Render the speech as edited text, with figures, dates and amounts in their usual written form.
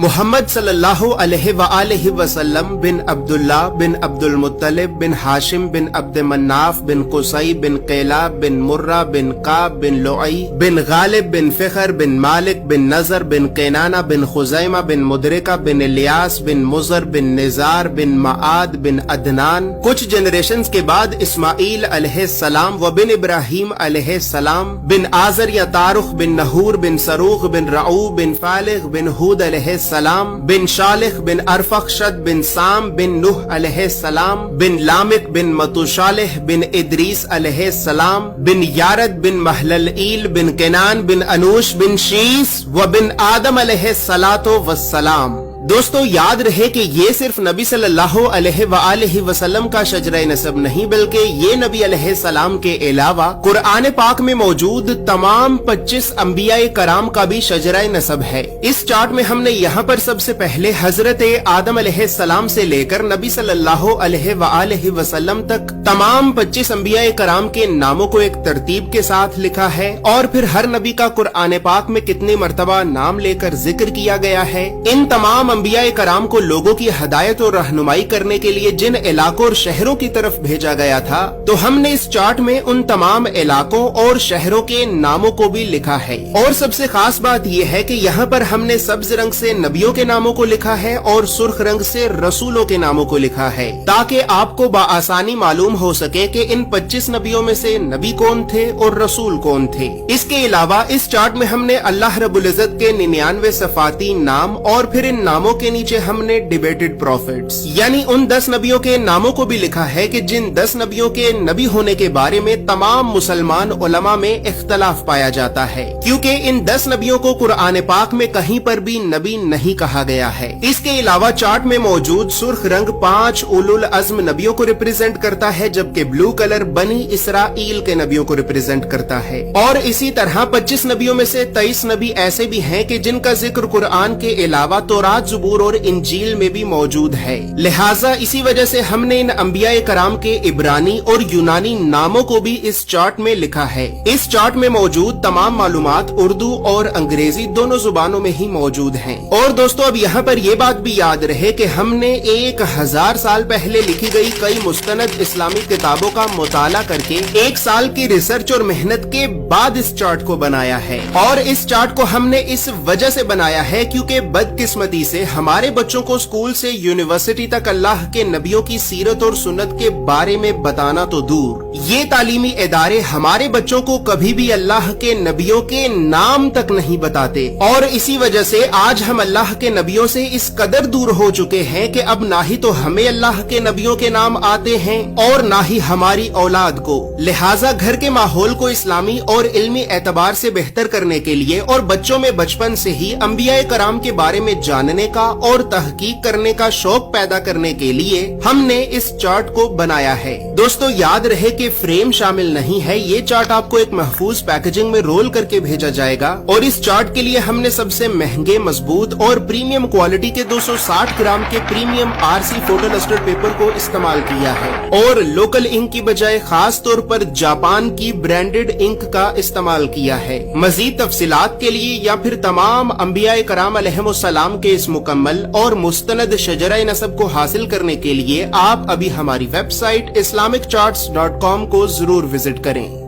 محمد صلی اللہ علیہ وآلہ وسلم بن عبداللہ بن عبد المطلب بن ہاشم بن عبد مناف بن قصی بن قیلاب بن مرہ بن قاب بن لعی بن غالب بن فخر بن مالک بن نظر بن قینانہ بن خزیمہ بن مدرکہ بن الیاس بن مزر بن نزار بن معاد بن عدنان. کچھ جنریشنز کے بعد اسماعیل علیہ السلام و بن ابراہیم علیہ السلام بن آزر یا تارخ بن نحور بن سروغ بن رعو بن فالغ بن ہود علیہ السلام بن شالخ بن ارفخشد بن سام بن نوح علیہ السلام بن لامک بن متوشالح بن ادریس علیہ السلام بن یارد بن محللئیل بن کنان بن انوش بن شیس و بن آدم علیہ السلام. دوستو یاد رہے کہ یہ صرف نبی صلی اللہ علیہ وآلہ وسلم کا شجرہ نسب نہیں بلکہ یہ نبی علیہ السلام کے علاوہ قرآن پاک میں موجود تمام 25 انبیاء کرام کا بھی شجرہ نسب ہے. اس چارٹ میں ہم نے یہاں پر سب سے پہلے حضرت آدم علیہ السلام سے لے کر نبی صلی اللہ علیہ وآلہ وسلم تک تمام 25 انبیاء کرام کے ناموں کو ایک ترتیب کے ساتھ لکھا ہے اور پھر ہر نبی کا قرآن پاک میں کتنی مرتبہ نام لے کر ذکر کیا گیا ہے. ان تمام انبیاء کرام کو لوگوں کی ہدایت اور رہنمائی کرنے کے لیے جن علاقوں اور شہروں کی طرف بھیجا گیا تھا تو ہم نے اس چارٹ میں ان تمام علاقوں اور شہروں کے ناموں کو بھی لکھا ہے. اور سب سے خاص بات یہ ہے کہ یہاں پر ہم نے سبز رنگ سے نبیوں کے ناموں کو لکھا ہے اور سرخ رنگ سے رسولوں کے ناموں کو لکھا ہے تاکہ آپ کو بآسانی معلوم ہو سکے کہ ان 25 نبیوں میں سے نبی کون تھے اور رسول کون تھے. اس کے علاوہ اس چارٹ میں ہم نے اللہ رب العزت کے 99 صفاتی نام اور پھر ان ناموں کے نیچے ہم نے ڈیبیٹڈ پروفیٹس یعنی ان 10 نبیوں کے ناموں کو بھی لکھا ہے کہ جن 10 نبیوں کے نبی ہونے کے بارے میں تمام مسلمان علماء میں اختلاف پایا جاتا ہے کیونکہ ان 10 نبیوں کو قرآن پاک میں کہیں پر بھی نبی نہیں کہا گیا ہے. اس کے علاوہ چارٹ میں موجود سرخ رنگ 5 اولو العزم نبیوں کو ریپرزینٹ کرتا ہے جبکہ بلو کلر بنی اسرائیل کے نبیوں کو ریپرزینٹ کرتا ہے. اور اسی طرح 25 نبیوں میں سے 23 نبی ایسے بھی ہیں کہ جن کا ذکر قرآن کے علاوہ تورات زبور اور انجیل میں بھی موجود ہے. لہٰذا اسی وجہ سے ہم نے ان انبیاء کرام کے عبرانی اور یونانی ناموں کو بھی اس چارٹ میں لکھا ہے. اس چارٹ میں موجود تمام معلومات اردو اور انگریزی دونوں زبانوں میں ہی موجود ہیں. اور دوستو اب یہاں پر یہ بات بھی یاد رہے کہ ہم نے 1000 سال پہلے لکھی گئی کئی مستند اسلامی کتابوں کا مطالعہ کر کے 1 سال کی ریسرچ اور محنت کے بعد اس چارٹ کو بنایا ہے. اور اس چارٹ کو ہم نے اس وجہ سے بنایا ہے کیونکہ بدقسمتی سے ہمارے بچوں کو اسکول سے یونیورسٹی تک اللہ کے نبیوں کی سیرت اور سنت کے بارے میں بتانا تو دور، یہ تعلیمی ادارے ہمارے بچوں کو کبھی بھی اللہ کے نبیوں کے نام تک نہیں بتاتے. اور اسی وجہ سے آج ہم اللہ کے نبیوں سے اس قدر دور ہو چکے ہیں کہ اب نہ ہی تو ہمیں اللہ کے نبیوں کے نام آتے ہیں اور نہ ہی ہماری اولاد کو. لہٰذا گھر کے ماحول کو اسلامی اور علمی اعتبار سے بہتر کرنے کے لیے اور بچوں میں بچپن سے ہی انبیاء کرام کے بارے میں جاننے کا اور تحقیق کرنے کا شوق پیدا کرنے کے لیے ہم نے اس چارٹ کو بنایا ہے. دوستو یاد رہے کہ فریم شامل نہیں ہے. یہ چارٹ آپ کو ایک محفوظ پیکیجنگ میں رول کر کے بھیجا جائے گا اور اس چارٹ کے لیے ہم نے سب سے مہنگے مضبوط اور پریمیم کوالٹی کے 260 گرام کے premium RC photo lustre paper کو استعمال کیا ہے اور لوکل انک کی بجائے خاص طور پر جاپان کی برانڈڈ انک کا استعمال کیا ہے. مزید تفصیلات کے لیے یا پھر تمام انبیاء کرام علیہم السلام کے اس مکمل اور مستند شجرہ نسب کو حاصل کرنے کے لیے آپ ابھی ہماری ویب سائٹ islamiccharts.com کو ضرور وزٹ کریں.